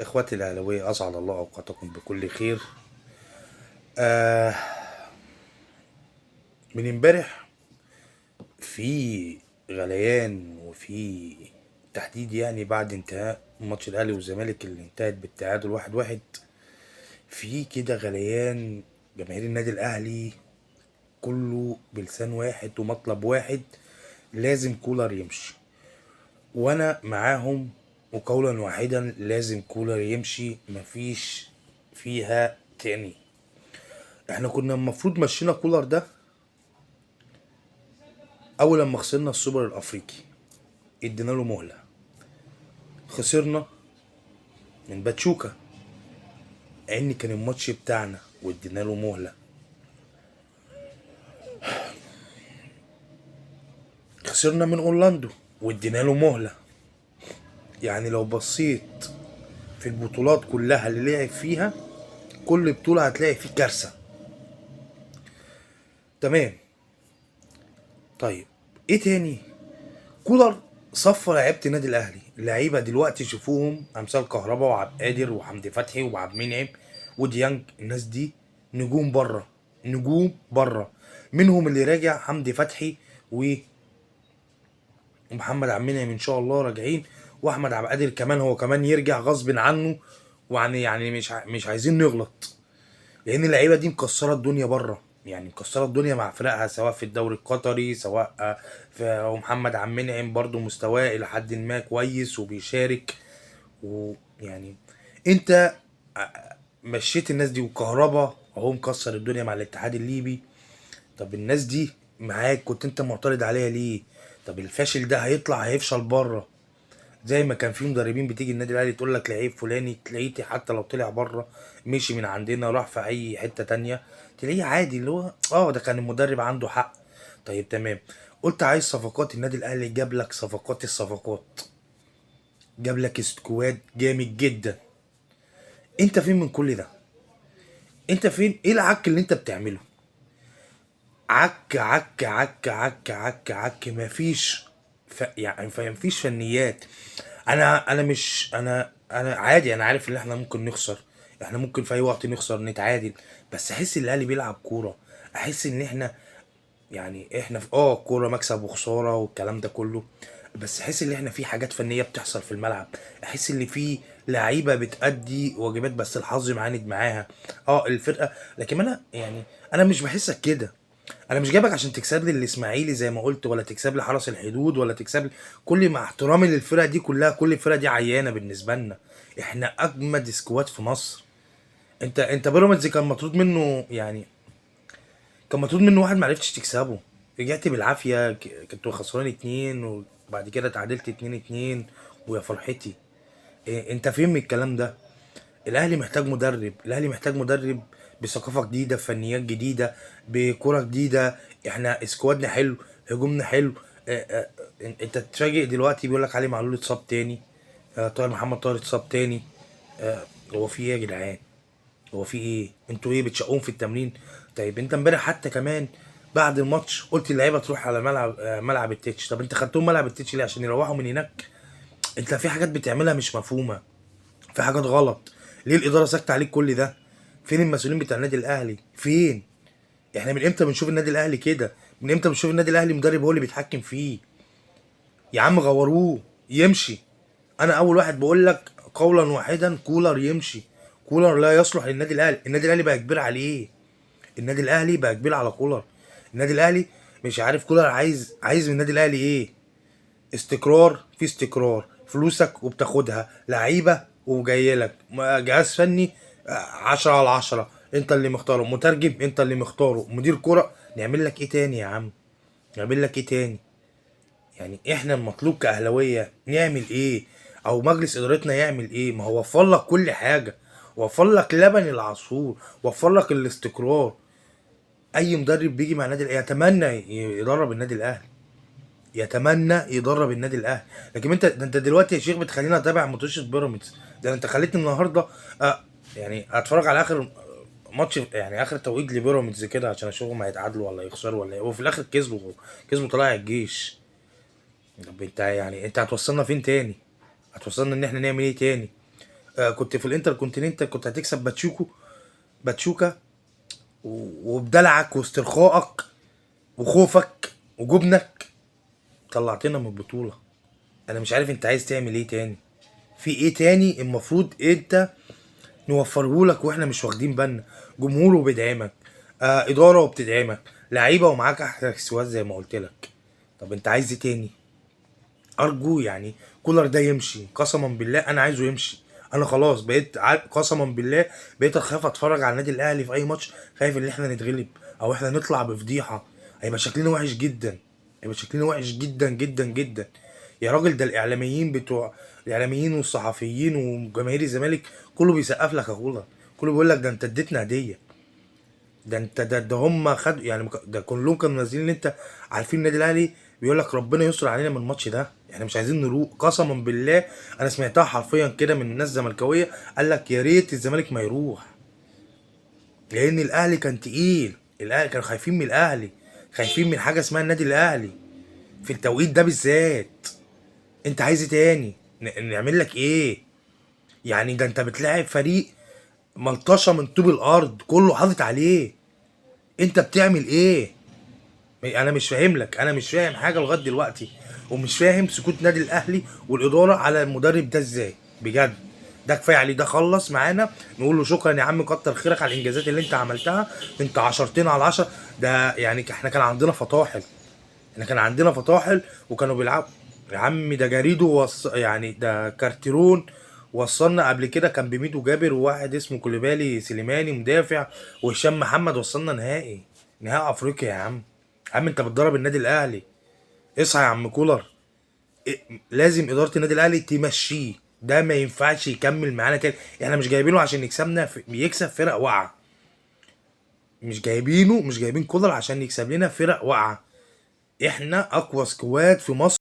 اخواتي الاهلاويه، اسعد الله اوقاتكم بكل خير. آه من امبارح في غليان وفي تحديد، يعني بعد انتهاء ماتش الاهلي والزمالك اللي انتهت بالتعادل 1-1. في كده غليان جماهير النادي الاهلي كله بلسان واحد ومطلب واحد: لازم كولر يمشي. وانا معاهم، وقولا واحدا لازم كولر يمشي، مفيش فيها تاني. احنا كنا المفروض مشينا كولر ده اول لما خسرنا السوبر الافريقي، ادينا له مهله. خسرنا من باتشوكا، ان كان الماتش بتاعنا وادينا له مهله. خسرنا من اورلاندو وادينا له مهله. يعني لو بصيت في البطولات كلها اللي لعب فيها، كل بطوله هتلاقي فيه كارثه. تمام. طيب، ايه تاني؟ كولر صفى لعيبه النادي الاهلي. اللعيبه دلوقتي شوفوهم امثال كهربا وعبد القادر وحمدي فتحي وعبد المنعم وديانج. الناس دي نجوم بره، نجوم بره. منهم اللي راجع حمدي فتحي ومحمد عبد المنعم ان شاء الله راجعين، واحمد عبد القادر كمان هو كمان يرجع غصب عنه. يعني مش عايزين نغلط، لان اللعيبه دي مكسره الدنيا بره، يعني مكسره الدنيا مع فرقها، سواء في الدوري القطري سواء ومحمد عبد المنعم برضه مستواه الى حد ما كويس وبيشارك. ويعني انت مشيت الناس دي، وكهربا اهو مكسر الدنيا مع الاتحاد الليبي. طب الناس دي معاك كنت انت معترض عليها ليه؟ طب الفاشل ده هيطلع هيفشل بره، زي ما كان في مدربين بتيجي النادي الاهلي تقول لك لعيب فلاني تلاقيه حتى لو طلع بره، مشي من عندنا راح في اي حته تانية، تلاقيه عادي، اللي هو ده كان المدرب عنده حق. طيب تمام، قلت عايز صفقات. النادي الاهلي جاب لك صفقات الصفقات، جاب لك سكواد جامد جدا. انت فين من كل ده؟ انت فين؟ ايه العك اللي انت بتعمله؟ عك عك عك عك عك عك، مفيش يعني مفيش فنيات. انا مش انا عادي، انا عارف ان احنا ممكن نخسر، احنا ممكن في اي وقت نخسر نتعادل، بس احس ان الاهلي بيلعب كوره. احس ان احنا، يعني احنا في كوره مكسب وخساره والكلام ده كله، بس احس ان احنا في حاجات فنيه بتحصل في الملعب. احس ان في لعيبه بتأدي واجبات بس الحظ معاند معاها الفرقه. لكن انا يعني انا مش بحسك كده. انا مش جايبك عشان تكسب لي الاسماعيلي زي ما قلت، ولا تكسب لي حرس الحدود، ولا تكسب لي. كل مع احترامي للفرقه دي كلها، كل الفرقه دي عيانه بالنسبه لنا. احنا اجمد سكواد في مصر. انت بيراميدز كان مطرود منه، يعني كان مطرود منه واحد، معرفتش تكسبه. رجعت بالعافيه، كنت خسران اتنين وبعد كده تعادلت 2-2. ويا فرحتي. انت فين من الكلام ده؟ الاهلي محتاج مدرب، الاهلي محتاج مدرب بثقافه جديده، بفنيات جديده، بكره جديده. احنا اسكوادنا حلو، هجومنا حلو. انت تتفاجئ دلوقتي بيقول لك علي معلول اتصاب تاني، طاهر محمد طاهر اتصاب تاني. هو في ايه يا جدعان؟ هو في ايه؟ انتوا ايه بتشقون في التمرين؟ طيب انت امبارح حتى كمان بعد الماتش قلت اللعيبه تروح على ملعب التتش. طب انت خدتهم ملعب التتش ليه؟ عشان يروحوا من هناك؟ انت في حاجات بتعملها مش مفهومه، في حاجات غلط. ليه الاداره ساكته عليك كل ده؟ فين المسؤولين بتاع النادي الاهلي؟ فين؟ احنا من امتى بنشوف النادي الاهلي كده؟ من امتى بنشوف النادي الاهلي مدرب هو اللي بيتحكم فيه؟ يا عم غوروه يمشي. انا اول واحد بقول لك قولا واحدا: كولر يمشي. كولر لا يصلح للنادي الاهلي. النادي الاهلي بقى كبير عليه. النادي الاهلي بقى كبير على كولر. النادي الاهلي مش عارف كولر عايز من النادي الاهلي ايه. استقرار، في استقرار، فلوسك وبتاخدها، لعيبه وجاي لك جهاز فني 10/10، انت اللي مختاره، مترجم انت اللي مختاره، مدير كرة. نعمل لك ايه تاني يا عم؟ نعمل لك ايه تاني؟ يعني احنا المطلوب كاهلاويه نعمل ايه؟ او مجلس ادارتنا يعمل ايه؟ ما هو وفر لك كل حاجه، وفر لك لبن العصفور، وفر لك الاستقرار. اي مدرب بيجي مع النادي الأهلي يتمنى يدرب النادي الاهلي، يتمنى يدرب النادي الاهلي. لكن انت دلوقتي يا شيخ بتخليني اتابع ماتش بيراميدز. ده انت خليتني النهارده يعني اتفرج على اخر ماتش، يعني اخر توقيت لبيراميدز كده عشان اشوفهم هيتعادلوا ولا يخسروا ولا ايه. وفي الاخر كسبوا طلائع الجيش. طب انت يعني انت هتوصلنا فين تاني؟ هتوصلنا ان احنا نعمل ايه تاني؟ كنت في الانتر كونتيننتال كنت هتكسب باتشوكا وبدلعك واسترخائك وخوفك وجبنك طلعتنا من البطولة. انا مش عارف انت عايز تعمل ايه تاني، في ايه تاني المفروض انت نوفره لك واحنا مش واخدين بالنا؟ جمهور وبيدعمك، اداره وبتدعمك، لعيبه ومعاك احلى سواد زي ما قلت لك. طب انت عايز ايه تاني؟ ارجو يعني كولر ده يمشي، قسما بالله انا عايزه يمشي. انا خلاص بقيت قسما بالله بقيت اخاف اتفرج على النادي الاهلي في اي ماتش، خايف ان احنا نتغلب او احنا نطلع بفضيحه. هيبقى شكلنا وحش جدا، هيبقى شكلنا وحش جدا جدا جدا. يا راجل ده الاعلاميين والصحفيين وجماهير الزمالك كله بيسقف لك يا كولر، كله بيقول لك ده انت اديتنا هديه، ده انت ده هم خدوا يعني ده كلهم كانوا نازلين ان انت عارفين النادي الاهلي بيقول لك ربنا يستر علينا من الماتش ده، احنا مش عايزين نروح قسما بالله. انا سمعتها حرفيا كده من ناس زملكاويه قال لك يا ريت الزمالك ما يروح، لان الاهلي كان تقيل، الاهلي كانوا خايفين من الاهلي، خايفين من حاجه اسمها النادي الاهلي في التوقيت ده بالذات. انت عايز ايه تاني؟ نعمل لك ايه يعني؟ ده انت بتلاعب فريق ملطشه من طوب الارض كله حاطط عليه، انت بتعمل ايه؟ انا مش فاهم لك، انا مش فاهم حاجه لغايه دلوقتي، ومش فاهم سكوت نادي الاهلي والاداره على المدرب ده ازاي بجد. ده كفايه عليه، ده خلص معانا نقول له شكرا يا عم، كتر خيرك على الانجازات اللي انت عملتها، انت عشرتين على 10. ده يعني احنا كان عندنا فطاحل، احنا كان عندنا فطاحل وكانوا بيلعبوا. يا عم ده جريدو يعني ده كارتيرون وصلنا قبل كده، كان بميدو جابر وواحد اسمه كوليبالي سليماني مدافع وهشام محمد، وصلنا نهائي افريقيا يا عم. يا عم انت بتدرب النادي الاهلي، اصحى يا عم كولر. لازم اداره النادي الاهلي تمشيه، ده ما ينفعش يكمل معانا تاني. احنا مش جايبينه عشان يكسبنا يكسب فرق واقعه، مش جايبين كولر عشان يكسب لنا فرق واقعه. احنا اقوى سكواد في مصر.